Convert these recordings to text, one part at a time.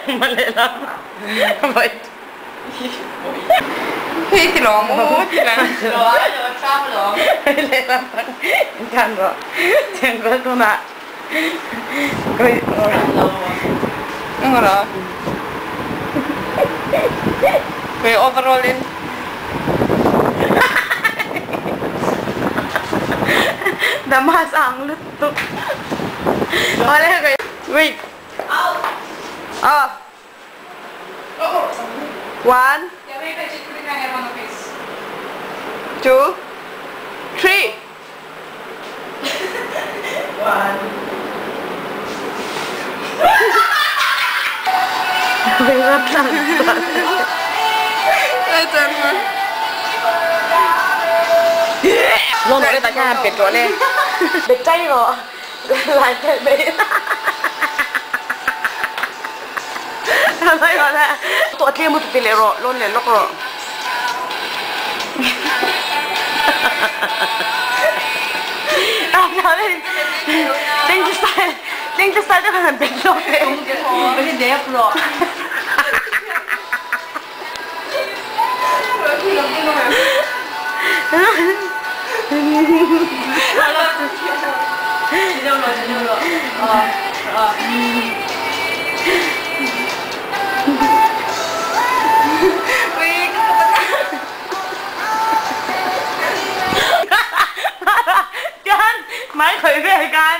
Malera. Hittilå mot till den. Ja, det var samlag. Malera. Kan då. Tänk väl då när. Oj. Några. Med overallin. Damas ang luto. Wala kayo. Wait. Oh. 1, 2, 3. 1. Lon nói ta nhà biệt rồi nè. Biệt chay rồi. Lại cái bể. Nói rồi nè. Tụi kia một tỷ lệ rồi, lon lệ lóc rồi. Nói đi. Tänk dig style det här biệt rồi. Det är det bra. Máy khởi vềกัน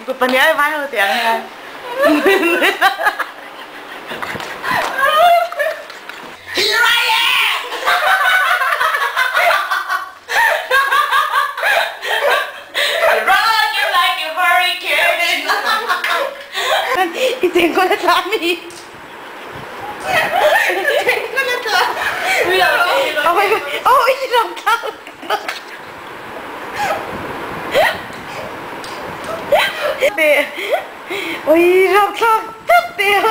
กูตอนนี้ไอ้ไม้เขาเสียงไงจริงก็จะทำอีกก็จะทำเอาไปโอ้ยรองเท้าเดี๋ยวโอ้ยรองเท้าตัดเดี๋ยว